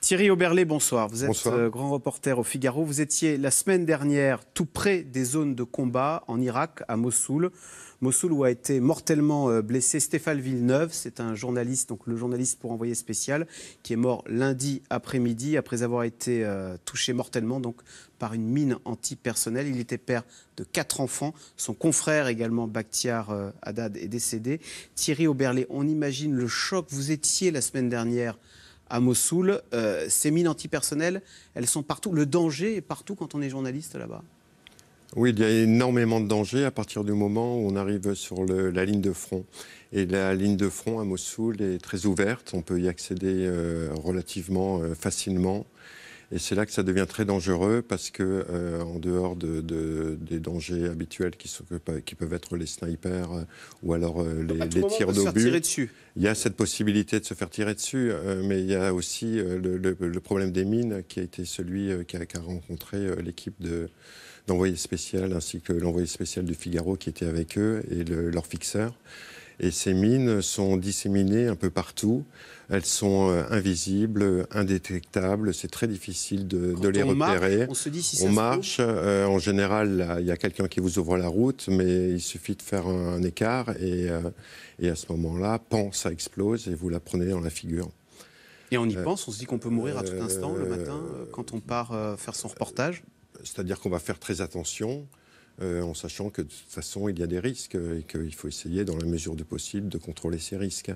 Thierry Oberlé, bonsoir. Vous êtes Bonsoir. grand reporter au Figaro. Vous étiez la semaine dernière tout près des zones de combat en Irak, à Mossoul. Mossoul où a été mortellement blessé Stéphane Villeneuve. C'est un journaliste, donc le journaliste pour Envoyé spécial, qui est mort lundi après-midi après avoir été touché mortellement donc, par une mine antipersonnelle. Il était père de 4 enfants. Son confrère également, Bakhtiar Haddad, est décédé. Thierry Oberlé, on imagine le choc. Vous étiez la semaine dernière à Mossoul. Ces mines antipersonnelles, elles sont partout. Le danger est partout quand on est journaliste là-bas. Oui, il y a énormément de dangers à partir du moment où on arrive sur la ligne de front. Et la ligne de front à Mossoul est très ouverte. On peut y accéder relativement facilement. Et c'est là que ça devient très dangereux parce que, en dehors des dangers habituels qui peuvent être les snipers ou alors les tirs d'obus, il y a cette possibilité de se faire tirer dessus. Mais il y a aussi le problème des mines qui a été celui qu'a rencontré l'équipe d'envoyé spécial ainsi que l'envoyé spécial du Figaro qui était avec eux et leur fixeur. Et ces mines sont disséminées un peu partout. Elles sont invisibles, indétectables. C'est très difficile de les repérer. On se dit si ça on marche. En général, il y a quelqu'un qui vous ouvre la route, mais il suffit de faire un écart et à ce moment-là, ça explose et vous la prenez dans la figure. Et on y pense, on se dit qu'on peut mourir à tout instant le matin quand on part faire son reportage. C'est-à-dire qu'on va faire très attention. En sachant que de toute façon, il y a des risques et qu'il faut essayer, dans la mesure du possible, de contrôler ces risques.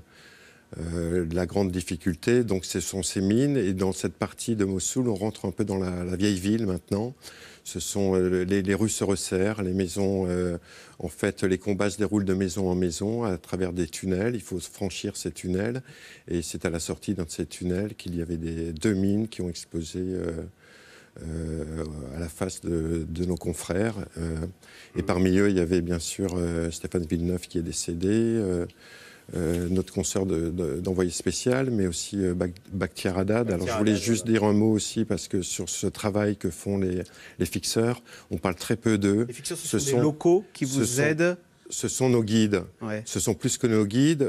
La grande difficulté, donc, ce sont ces mines. Et dans cette partie de Mossoul, on rentre un peu dans la vieille ville maintenant. Ce sont, les rues se resserrent, les maisons... en fait, les combats se déroulent de maison en maison à travers des tunnels. Il faut franchir ces tunnels. Et c'est à la sortie d'un de ces tunnels qu'il y avait deux mines qui ont explosé... à la face de nos confrères. Et parmi eux, il y avait bien sûr Stéphane Villeneuve qui est décédé, notre consoeur d'envoyé spécial, mais aussi Bakhtiar Haddad. Alors je voulais juste dire un mot aussi, parce que sur ce travail que font les fixeurs, on parle très peu d'eux. Les fixeurs, ce sont des locaux qui vous aident. Ce sont nos guides. Ouais. Ce sont plus que nos guides.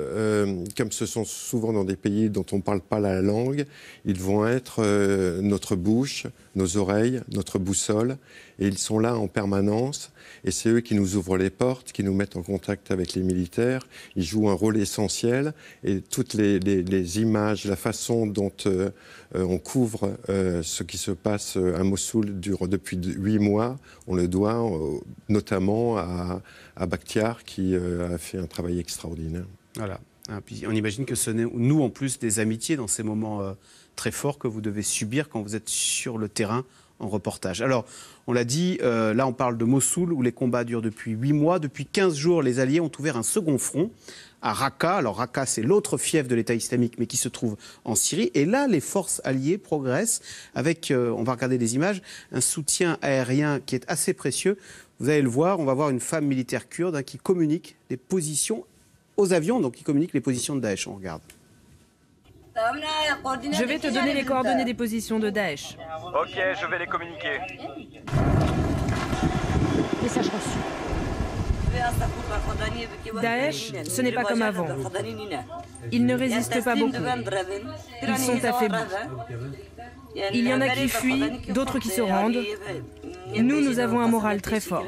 Comme ce sont souvent dans des pays dont on ne parle pas la langue, ils vont être notre bouche, nos oreilles, notre boussole. Et ils sont là en permanence. Et c'est eux qui nous ouvrent les portes, qui nous mettent en contact avec les militaires. Ils jouent un rôle essentiel. Et toutes les images, la façon dont on couvre ce qui se passe à Mossoul depuis 8 mois, on le doit notamment à Bakhtiar qui a fait un travail extraordinaire. Voilà. Ah, puis on imagine que ce n'est, nous, en plus, des amitiés dans ces moments très forts que vous devez subir quand vous êtes sur le terrain en reportage. Alors, on l'a dit, là, on parle de Mossoul, où les combats durent depuis 8 mois. Depuis 15 jours, les Alliés ont ouvert un second front à Raqqa. Alors, Raqqa, c'est l'autre fief de l'État islamique, mais qui se trouve en Syrie. Et là, les forces alliées progressent avec, on va regarder des images, un soutien aérien qui est assez précieux. Vous allez le voir, on va voir une femme militaire kurde qui communique des positions aux avions, donc qui communique les positions de Daesh. On regarde. Je vais te donner les coordonnées des positions de Daesh. Ok, je vais les communiquer. Message reçu. Daesh, ce n'est pas comme avant. Ils ne résistent pas beaucoup. Ils sont affaiblis. Il y en a qui fuient, d'autres qui se rendent. Nous avons un moral très fort.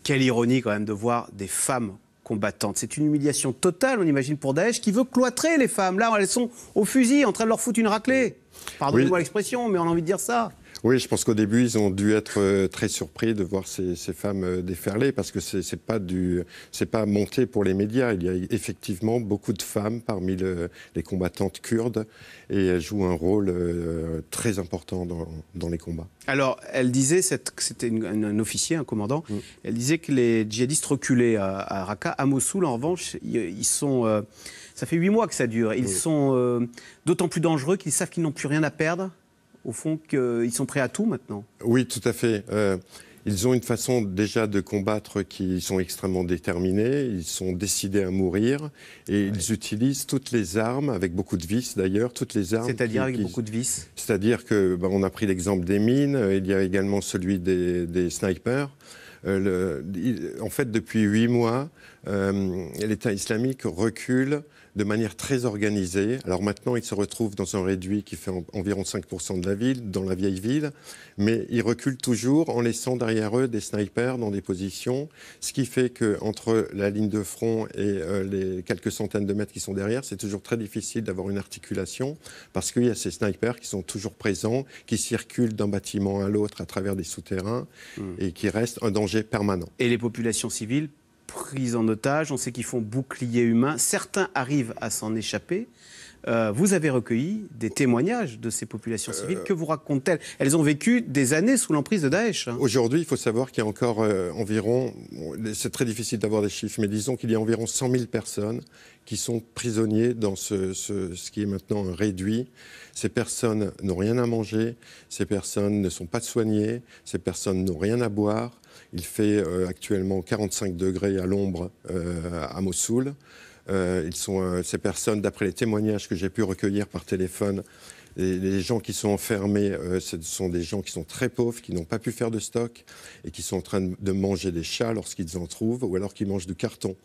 Quelle ironie quand même de voir des femmes combattantes. C'est une humiliation totale, on imagine, pour Daesh, qui veut cloîtrer les femmes. Là, elles sont au fusil, en train de leur foutre une raclée. Pardonnez-moi l'expression, mais on a envie de dire ça. Oui, je pense qu'au début, ils ont dû être très surpris de voir ces femmes déferler, parce que c'est pas monté pour les médias. Il y a effectivement beaucoup de femmes parmi les combattantes kurdes, et elles jouent un rôle très important dans les combats. Alors, elle disait, c'était un officier, un commandant, elle disait que les djihadistes reculés à Raqqa, à Mossoul, en revanche, ils sont... ça fait 8 mois que ça dure. Ils sont d'autant plus dangereux qu'ils savent qu'ils n'ont plus rien à perdre. Au fond, qu'ils sont prêts à tout maintenant. Oui, tout à fait. Ils ont une façon déjà de combattre qui sont extrêmement déterminés, ils sont décidés à mourir et ils utilisent toutes les armes, avec beaucoup de vis d'ailleurs, toutes les armes. C'est-à-dire avec beaucoup de vis? C'est-à-dire que, on a pris l'exemple des mines, il y a également celui des snipers. En fait, depuis 8 mois, l'État islamique recule de manière très organisée. Alors maintenant, ils se retrouvent dans un réduit qui fait environ 5% de la ville, dans la vieille ville, mais ils reculent toujours en laissant derrière eux des snipers dans des positions, ce qui fait qu'entre la ligne de front et les quelques centaines de mètres qui sont derrière, c'est toujours très difficile d'avoir une articulation, parce qu'il y a ces snipers qui sont toujours présents, qui circulent d'un bâtiment à l'autre à travers des souterrains, et qui restent un danger permanent. Et les populations civiles prises en otage, on sait qu'ils font bouclier humain. Certains arrivent à s'en échapper. Vous avez recueilli des témoignages de ces populations civiles. Que vous racontent-elles? Elles ont vécu des années sous l'emprise de Daesh. Aujourd'hui, il faut savoir qu'il y a encore environ, c'est très difficile d'avoir des chiffres, mais disons qu'il y a environ 100 000 personnes qui sont prisonniers dans ce qui est maintenant réduit. Ces personnes n'ont rien à manger, ces personnes ne sont pas soignées, ces personnes n'ont rien à boire. Il fait actuellement 45 degrés à l'ombre à Mossoul. Ces personnes, d'après les témoignages que j'ai pu recueillir par téléphone, les gens qui sont enfermés, ce sont des gens qui sont très pauvres, qui n'ont pas pu faire de stock et qui sont en train de manger des chats lorsqu'ils en trouvent, ou alors qui mangent du carton,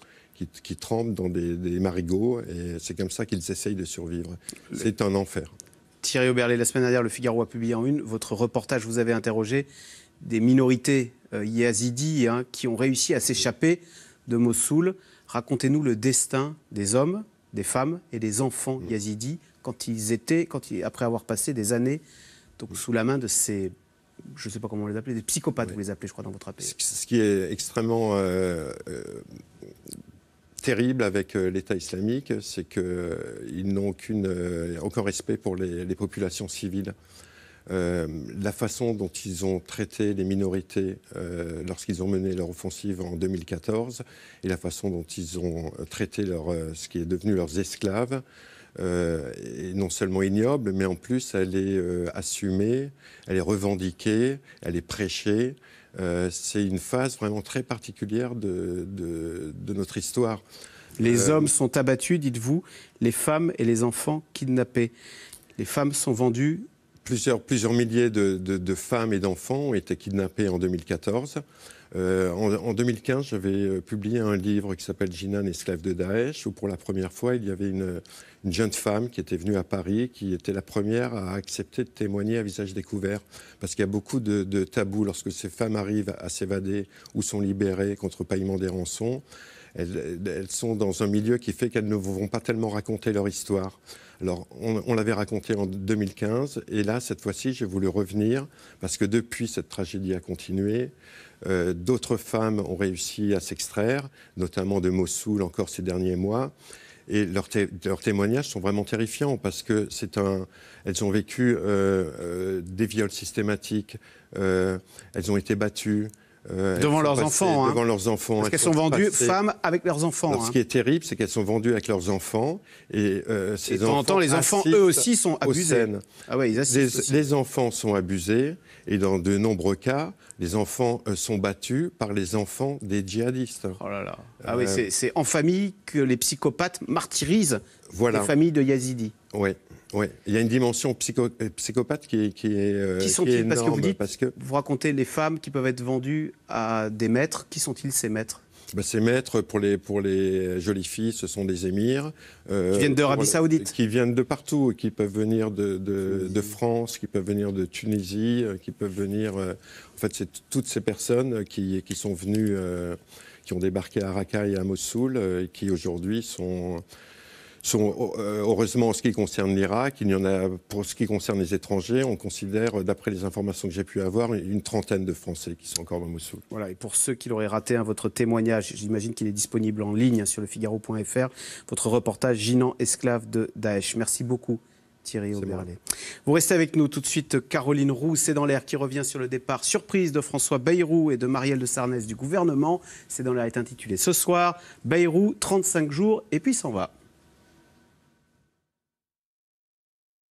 qui trempent dans des marigots, et c'est comme ça qu'ils essayent de survivre. C'est un enfer. Thierry Oberlé, la semaine dernière, Le Figaro a publié en une votre reportage. Vous avez interrogé des minorités yazidis qui ont réussi à s'échapper de Mossoul. Racontez-nous le destin des hommes, des femmes et des enfants yazidis après avoir passé des années sous la main de ces, je ne sais pas comment on les appelait, des psychopathes, vous les appelez, je crois, dans votre appel. Ce qui est extrêmement terrible avec l'État islamique, c'est qu'ils n'ont aucun respect pour les populations civiles. La façon dont ils ont traité les minorités lorsqu'ils ont mené leur offensive en 2014 et la façon dont ils ont traité ce qui est devenu leurs esclaves est non seulement ignoble, mais en plus elle est assumée, elle est revendiquée, elle est prêchée. C'est une phase vraiment très particulière de notre histoire. Les hommes sont abattus, dites-vous, les femmes et les enfants kidnappés. Les femmes sont vendues. Plusieurs milliers de femmes et d'enfants ont été kidnappés en 2014. En 2015, j'avais publié un livre qui s'appelle Jinan, esclave de Daesh, où pour la première fois, il y avait une jeune femme qui était venue à Paris, qui était la première à accepter de témoigner à visage découvert. Parce qu'il y a beaucoup de tabous lorsque ces femmes arrivent à s'évader ou sont libérées contre paiement des rançons. Elles sont dans un milieu qui fait qu'elles ne vont pas tellement raconter leur histoire. Alors, on l'avait raconté en 2015, et là, cette fois-ci, j'ai voulu revenir, parce que depuis, cette tragédie a continué. D'autres femmes ont réussi à s'extraire, notamment de Mossoul encore ces derniers mois. Et leurs témoignages sont vraiment terrifiants, parce que elles ont vécu des viols systématiques, elles ont été battues. Devant leurs enfants. Devant leurs enfants. Parce qu'elles sont vendues femmes avec leurs enfants. Alors, ce qui est terrible, c'est qu'elles sont vendues avec leurs enfants. Et ces enfants, les enfants, eux aussi, sont abusés. Ah ouais, ils assistent les enfants sont abusés. Et dans de nombreux cas, les enfants sont battus par les enfants des djihadistes. Oh là là. Ah oui, c'est en famille que les psychopathes martyrisent les familles de yazidis. Oui. Oui, il y a une dimension psychopathe qui est énorme. Parce que vous dites, vous racontez les femmes qui peuvent être vendues à des maîtres. Qui sont-ils, ces maîtres? Ces maîtres, pour les jolies filles, ce sont des émirs. Qui viennent d'Arabie Saoudite. Qui viennent de partout, qui peuvent venir de France, qui peuvent venir de Tunisie, qui peuvent venir... en fait, c'est toutes ces personnes qui sont venues, qui ont débarqué à Raqqa et à Mossoul, et qui aujourd'hui sont heureusement, en ce qui concerne l'Irak, il y en a, pour ce qui concerne les étrangers, on considère, d'après les informations que j'ai pu avoir, une trentaine de Français qui sont encore dans Mossoul. Voilà, et pour ceux qui l'auraient raté, votre témoignage, j'imagine qu'il est disponible en ligne sur lefigaro.fr, votre reportage Jinan, esclave de Daesh. Merci beaucoup, Thierry Oberlé. Vous restez avec nous tout de suite. Caroline Roux, C'est dans l'air, qui revient sur le départ surprise de François Bayrou et de Marielle de Sarnez du gouvernement. C'est dans l'air est intitulé ce soir. Bayrou, 35 jours, et puis s'en va.